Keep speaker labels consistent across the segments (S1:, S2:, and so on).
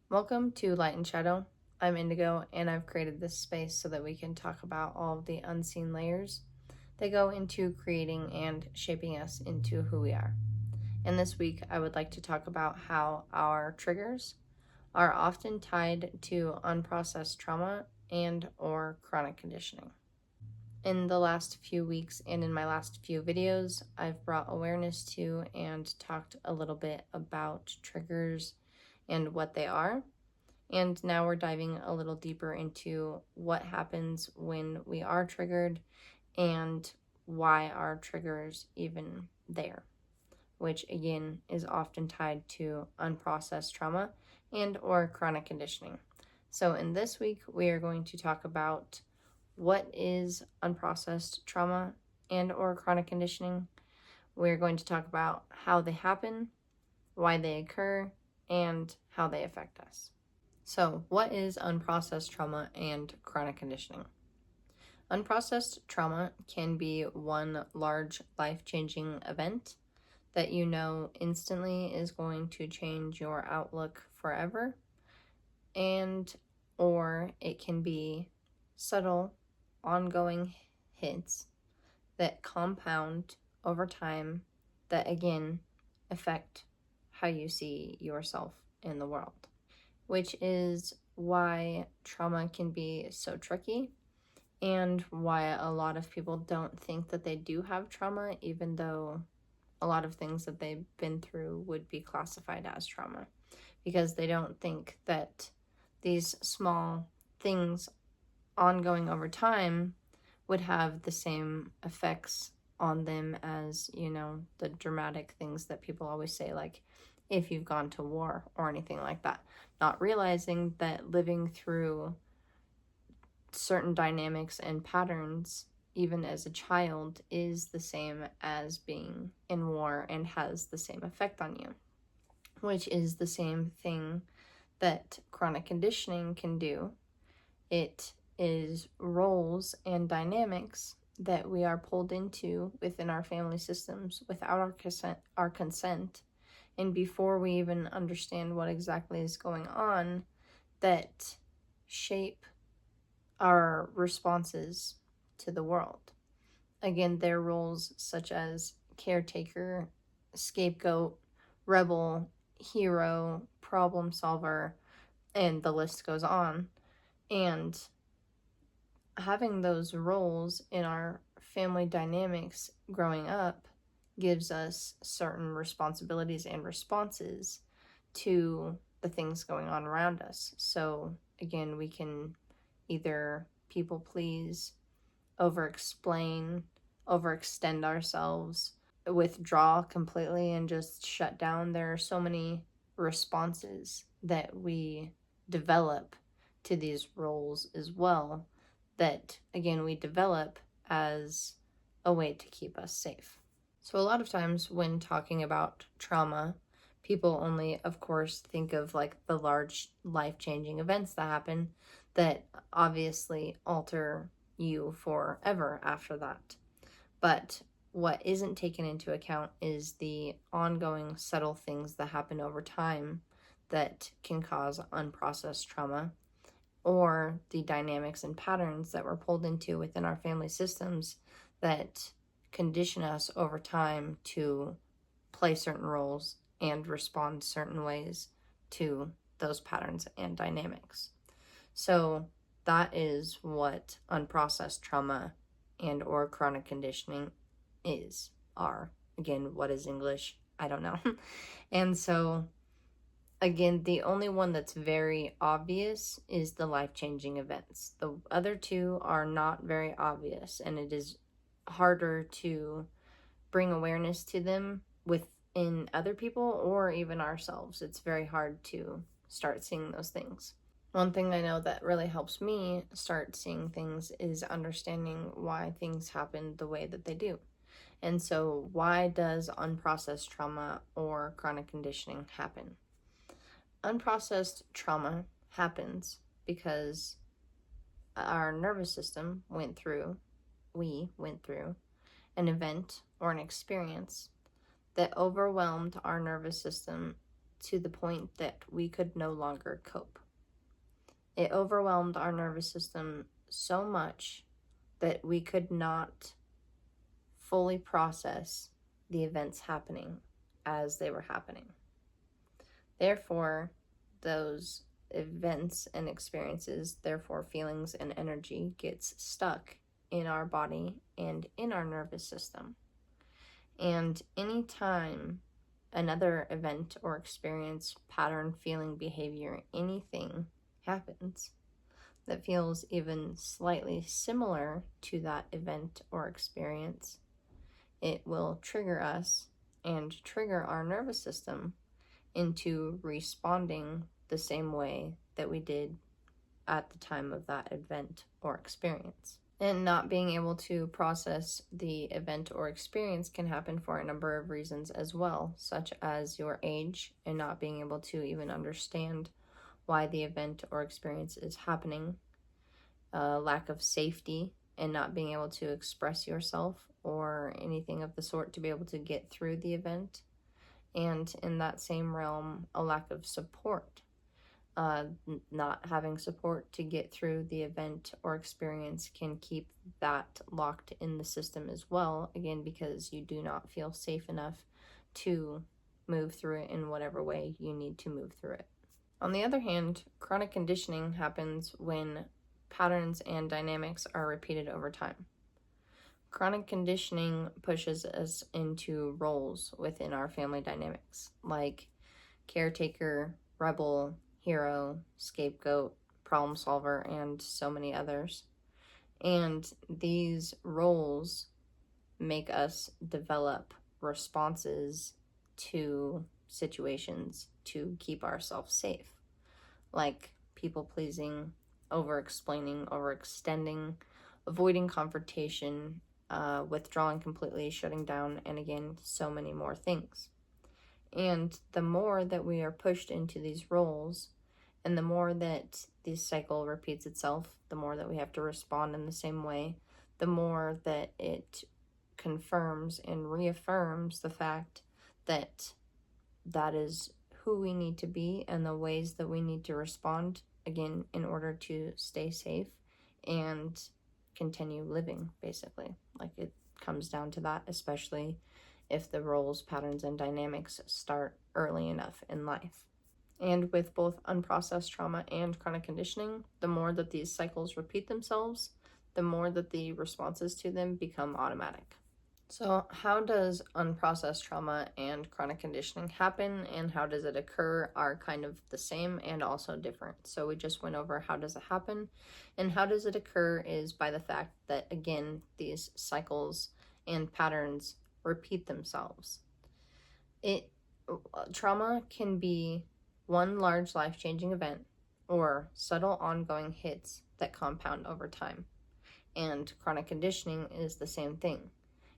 S1: Welcome to Light and Shadow. I'm Indigo, and I've created this space so that we can talk about all of the unseen layers that go into creating and shaping us into who we are. And this week, I would like to talk about how our triggers are often tied to unprocessed trauma and or chronic conditioning. In the last few weeks and in my last few videos, I've brought awareness to and talked a little bit about triggers and what they are. And now we're diving a little deeper into what happens when we are triggered and why are triggers even there, which again is often tied to unprocessed trauma and or chronic conditioning. So in this week, we are going to talk about what is unprocessed trauma and or chronic conditioning. We're going to talk about how they happen, why they occur, and how they affect us. So, what is unprocessed trauma and chronic conditioning? Unprocessed trauma can be one large life-changing event that you know instantly is going to change your outlook forever, and or it can be subtle, ongoing hits that compound over time that again affect how you see yourself in the world, which is why trauma can be so tricky and why a lot of people don't think that they do have trauma, even though a lot of things that they've been through would be classified as trauma, because they don't think that these small things ongoing over time would have the same effects on them as, the dramatic things that people always say, like if you've gone to war or anything like that. Not realizing that living through certain dynamics and patterns, even as a child, is the same as being in war and has the same effect on you, which is the same thing that chronic conditioning can do. It is roles and dynamics that we are pulled into within our family systems without our consent, and before we even understand what exactly is going on, that shape our responses to the world. Again, their roles such as caretaker, scapegoat, rebel, hero, problem solver, and the list goes on. And having those roles in our family dynamics growing up gives us certain responsibilities and responses to the things going on around us. So again, we can either people please, over explain, overextend ourselves, withdraw completely, and just shut down. There are so many responses that we develop to these roles as well, that again we develop as a way to keep us safe. So a lot of times when talking about trauma, people only, of course, think of like the large life-changing events that happen that obviously alter you forever after that. But what isn't taken into account is the ongoing subtle things that happen over time that can cause unprocessed trauma, or the dynamics and patterns that we're pulled into within our family systems that condition us over time to play certain roles and respond certain ways to those patterns and dynamics. So that is what unprocessed trauma and or chronic conditioning are. Again, what is English? I don't know. And so again, the only one that's very obvious is the life-changing events. The other two are not very obvious, and it is harder to bring awareness to them within other people or even ourselves. It's very hard to start seeing those things. One thing I know that really helps me start seeing things is understanding why things happen the way that they do. And so, why does unprocessed trauma or chronic conditioning happen? Unprocessed trauma happens because our nervous system we went through an event or an experience that overwhelmed our nervous system to the point that we could no longer cope. It overwhelmed our nervous system so much that we could not fully process the events happening as they were happening. Therefore, those events and experiences, therefore feelings and energy, gets stuck in our body and in our nervous system. And anytime another event or experience, pattern, feeling, behavior, anything happens that feels even slightly similar to that event or experience, it will trigger us and trigger our nervous system into responding the same way that we did at the time of that event or experience. And not being able to process the event or experience can happen for a number of reasons as well, such as your age and not being able to even understand why the event or experience is happening, lack of safety and not being able to express yourself or anything of the sort to be able to get through the event, and in that same realm, a lack of support. Not having support to get through the event or experience can keep that locked in the system as well, again, because you do not feel safe enough to move through it in whatever way you need to move through it. On the other hand, chronic conditioning happens when patterns and dynamics are repeated over time. Chronic conditioning pushes us into roles within our family dynamics, like caretaker, rebel, hero, scapegoat, problem solver, and so many others. And these roles make us develop responses to situations to keep ourselves safe, like people pleasing, over explaining, overextending, avoiding confrontation, withdrawing completely, shutting down, and again, so many more things. And the more that we are pushed into these roles, and the more that this cycle repeats itself, the more that we have to respond in the same way, the more that it confirms and reaffirms the fact that that is who we need to be and the ways that we need to respond, again, in order to stay safe and continue living, basically. Like, it comes down to that, especially if the roles, patterns, and dynamics start early enough in life. And with both unprocessed trauma and chronic conditioning, the more that these cycles repeat themselves, the more that the responses to them become automatic. So how does unprocessed trauma and chronic conditioning happen, and how does it occur are kind of the same and also different. So we just went over how does it happen, and how does it occur is by the fact that, again, these cycles and patterns repeat themselves. Trauma can be one large life-changing event or subtle ongoing hits that compound over time. And chronic conditioning is the same thing.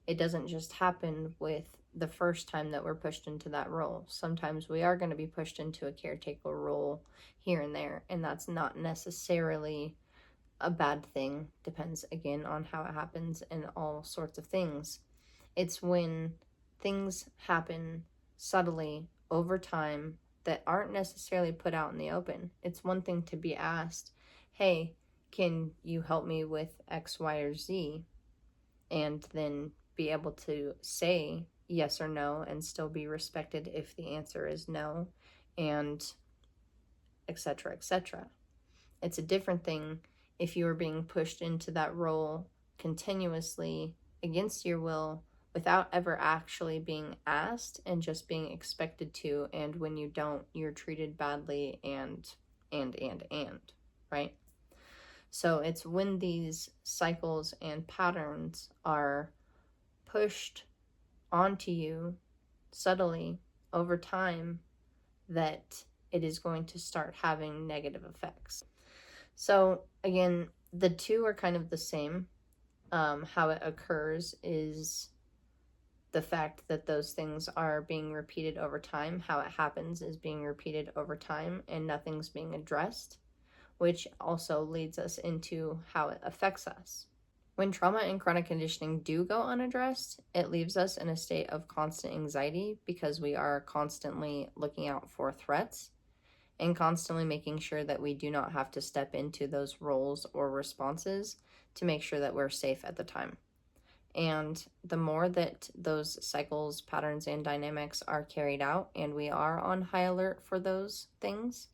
S1: It doesn't just happen with the first time that we're pushed into that role. Sometimes we are going to be pushed into a caretaker role here and there, and that's not necessarily a bad thing. Depends, again, on how it happens and all sorts of things. It's when things happen subtly over time that aren't necessarily put out in the open. It's one thing to be asked, hey, can you help me with X, Y, or Z? And then be able to say yes or no and still be respected if the answer is no, and etc., etc. It's a different thing if you are being pushed into that role continuously against your will without ever actually being asked and just being expected to, and when you don't, you're treated badly and, right? So it's when these cycles and patterns are pushed onto you subtly over time that it is going to start having negative effects. So again, the two are kind of the same. How it occurs is the fact that those things are being repeated over time. How it happens is being repeated over time and nothing's being addressed, which also leads us into how it affects us. When trauma and chronic conditioning do go unaddressed, it leaves us in a state of constant anxiety because we are constantly looking out for threats and constantly making sure that we do not have to step into those roles or responses to make sure that we're safe at the time. And the more that those cycles, patterns, and dynamics are carried out, and we are on high alert for those things,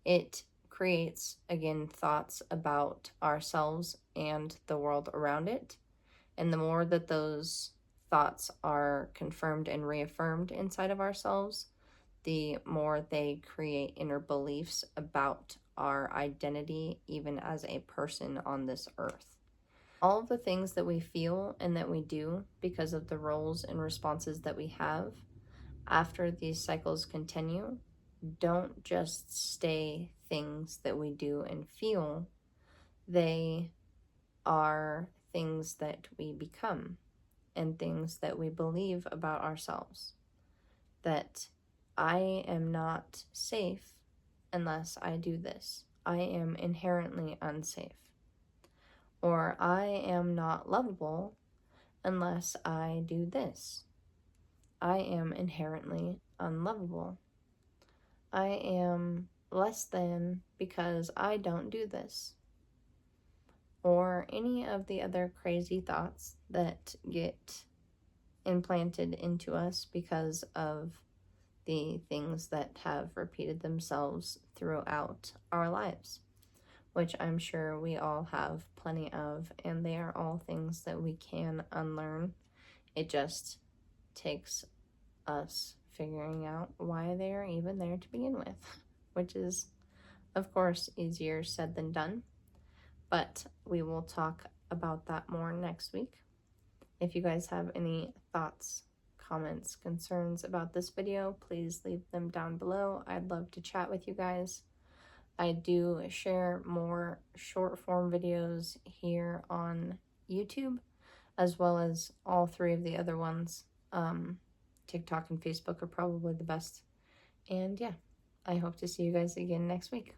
S1: it creates, again, thoughts about ourselves and the world around it. And the more that those thoughts are confirmed and reaffirmed inside of ourselves, the more they create inner beliefs about our identity, even as a person on this earth. All of the things that we feel and that we do because of the roles and responses that we have after these cycles continue don't just stay things that we do and feel, they are things that we become and things that we believe about ourselves. That I am not safe unless I do this. I am inherently unsafe. Or I am not lovable unless I do this. I am inherently unlovable. I am less than because I don't do this. Or any of the other crazy thoughts that get implanted into us because of the things that have repeated themselves throughout our lives, which I'm sure we all have plenty of, and they are all things that we can unlearn. It just takes us figuring out why they are even there to begin with, which is, of course, easier said than done, but we will talk about that more next week. If you guys have any thoughts, comments, concerns about this video, please leave them down below. I'd love to chat with you guys. I do share more short form videos here on YouTube, as well as all three of the other ones. TikTok and Facebook are probably the best. And yeah, I hope to see you guys again next week.